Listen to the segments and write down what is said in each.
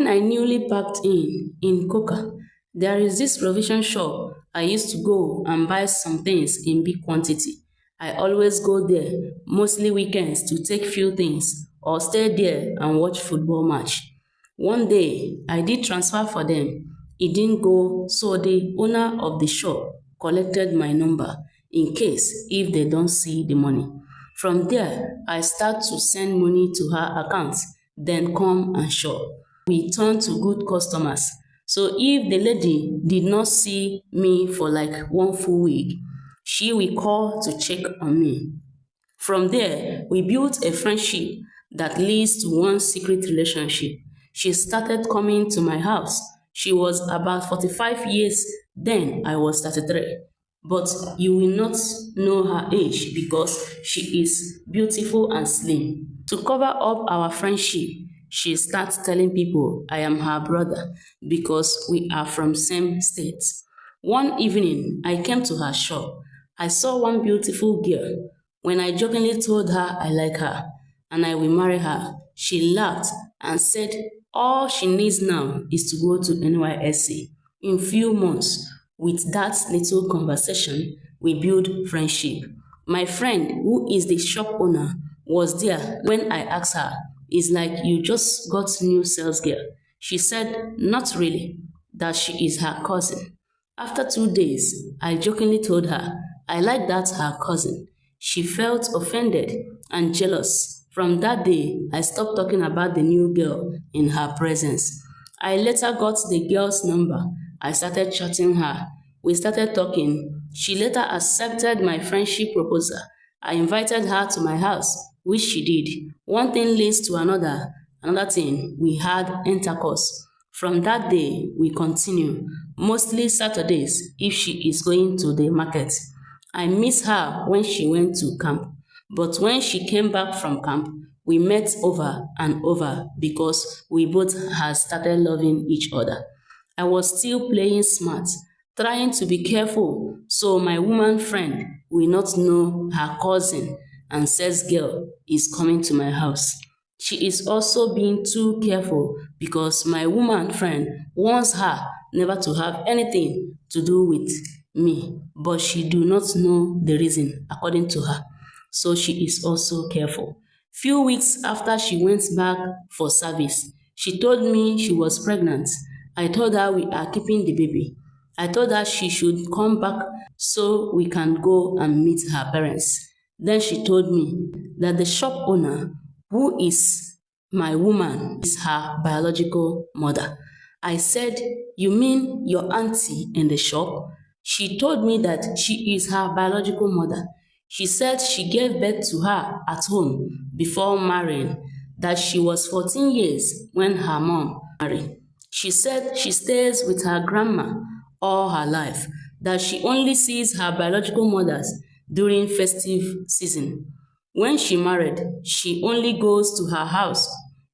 When I newly packed in Coca, there is this provision shop I used to go and buy some things in big quantity. I always go there, mostly weekends, to take few things or stay there and watch football match. One day, I did transfer for them. It didn't go, so the owner of the shop collected my number in case if they don't see the money. From there, I start to send money to her account, then come and shop. We turn to good customers. So if the lady did not see me for like one full week, she will call to check on me. From there, we built a friendship that leads to one secret relationship. She started coming to my house. She was about 45 years, then I was 33. But you will not know her age because she is beautiful and slim. To cover up our friendship, she starts telling people I am her brother because we are from same states. One evening, I came to her shop. I saw one beautiful girl. When I jokingly told her I like her and I will marry her, she laughed and said all she needs now is to go to NYSC. In few months, with that little conversation, we build friendship. My friend, who is the shop owner, was there when I asked her, "It's like you just got new sales girl." She said, "Not really, that she is her cousin." After 2 days, I jokingly told her I like that her cousin. She felt offended and jealous. From that day, I stopped talking about the new girl in her presence. I later got the girl's number. I started chatting her. We started talking. She later accepted my friendship proposal. I invited her to my house, which she did. One thing leads to another thing, we had intercourse. From that day, we continue, mostly Saturdays if she is going to the market. I miss her when she went to camp, but when she came back from camp, we met over and over because we both had started loving each other. I was still playing smart, trying to be careful so my woman friend will not know her cousin and sex girl is coming to my house. She is also being too careful because my woman friend warns her never to have anything to do with me, but she do not know the reason according to her. So she is also careful. Few weeks after she went back for service, she told me she was pregnant. I told her we are keeping the baby. I told her she should come back so we can go and meet her parents. Then she told me that the shop owner, who is my woman, is her biological mother. I said, "You mean your auntie in the shop?" She told me that she is her biological mother. She said she gave birth to her at home before marrying, that she was 14 years when her mom married. She said she stays with her grandma all her life, that she only sees her biological mothers during festive season. When she married, she only goes to her house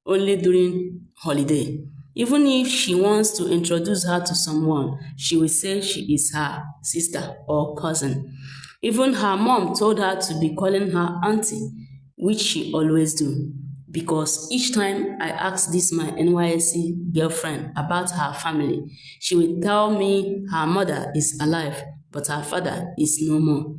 only during holiday. Even if she wants to introduce her to someone, she will say she is her sister or cousin. Even her mom told her to be calling her auntie, which she always do. Because each time I ask this my NYSC girlfriend about her family, she will tell me her mother is alive, but her father is no more.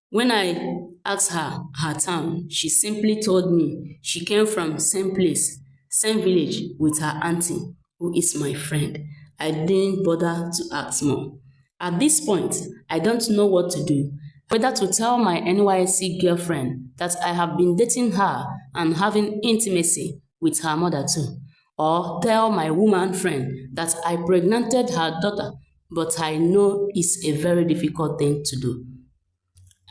When I asked her town, she simply told me she came from same place, same village with her auntie, who is my friend. I didn't bother to ask more. At this point, I don't know what to do. Whether to tell my NYSC girlfriend that I have been dating her and having intimacy with her mother too, or tell my woman friend that I pregnanted her daughter, but I know it's a very difficult thing to do.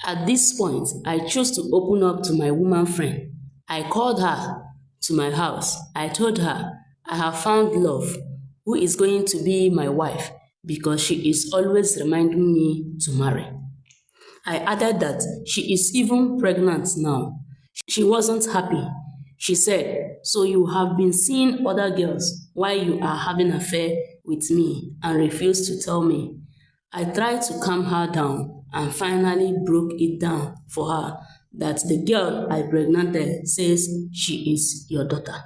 At this point, I chose to open up to my woman friend. I called her to my house. I told her I have found love, who is going to be my wife because she is always reminding me to marry. I added that she is even pregnant now. She wasn't happy. She said, "So you have been seeing other girls while you are having an affair with me and refused to tell me." I tried to calm her down and finally broke it down for her that the girl I pregnanted says she is your daughter.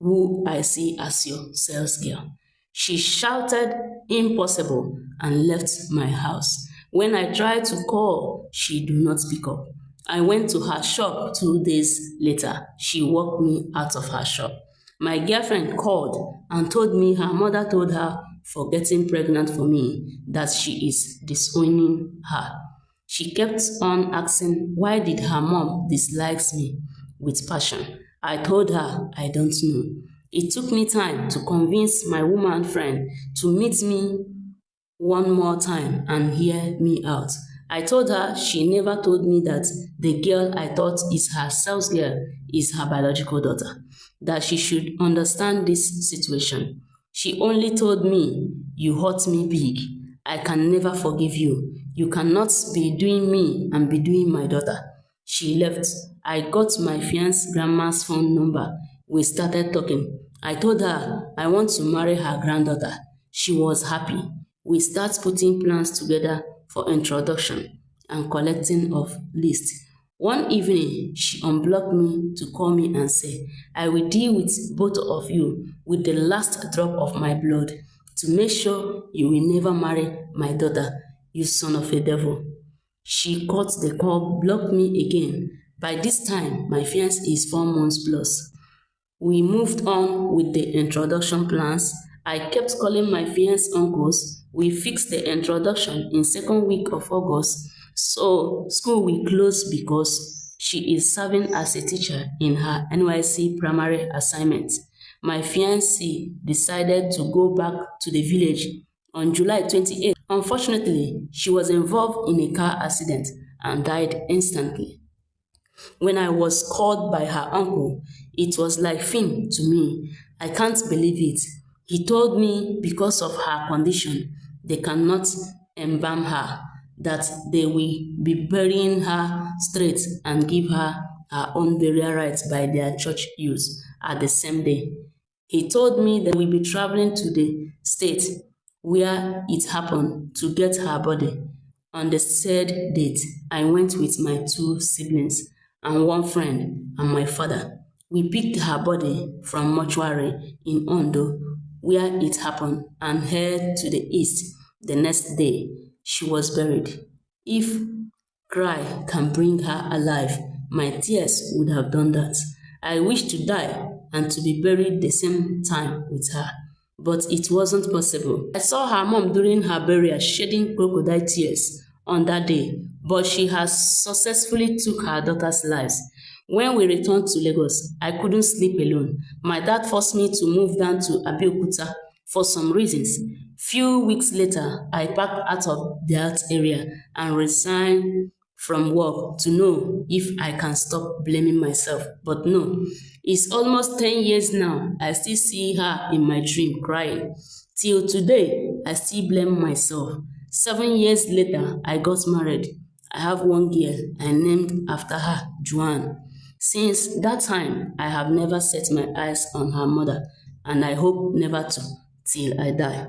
who I see as your sales girl." She shouted, "Impossible," and left my house. When I tried to call, she did not pick up. I went to her shop 2 days later. She walked me out of her shop. My girlfriend called and told me her mother told her for getting pregnant for me that she is disowning her. She kept on asking why did her mom dislikes me with passion. I told her I don't know. It took me time to convince my woman friend to meet me one more time and hear me out. I told her she never told me that the girl I thought is her sales girl is her biological daughter, that she should understand this situation. She only told me, "You hurt me big. I can never forgive you. You cannot be doing me and be doing my daughter." She left. I got my fiance's grandma's phone number. We started talking. I told her I want to marry her granddaughter. She was happy. We start putting plans together for introduction and collecting of lists. One evening, she unblocked me to call me and say, "I will deal with both of you with the last drop of my blood to make sure you will never marry my daughter, you son of a devil." She cut the call, blocked me again. By this time, my fiance is 4 months plus. We moved on with the introduction plans. I kept calling my fiance's uncles. We fixed the introduction in second week of August, so school will close because she is serving as a teacher in her NYC primary assignment. My fiancé decided to go back to the village on July 28th. Unfortunately, she was involved in a car accident and died instantly. When I was called by her uncle, it was like film to me. I can't believe it. He told me because of her condition, they cannot embalm her, that they will be burying her straight and give her her own burial rites by their church use at the same day. He told me that we'll be traveling to the state where it happened to get her body. On the said date, I went with my 2 siblings and one friend and my father. We picked her body from mortuary in Ondo, where it happened, and headed to the east. The next day, she was buried. If cry can bring her alive, my tears would have done that. I wished to die and to be buried the same time with her, but it wasn't possible. I saw her mom during her burial shedding crocodile tears on that day, but she has successfully took her daughter's lives. When we returned to Lagos, I couldn't sleep alone. My dad forced me to move down to Abeokuta for some reasons. Few weeks later, I packed out of that area and resigned from work to know if I can stop blaming myself. But no, it's almost 10 years now. I still see her in my dream crying. Till today, I still blame myself. 7 years later, I got married. I have one girl I named after her, Joanne. Since that time, I have never set my eyes on her mother, and I hope never to till I die.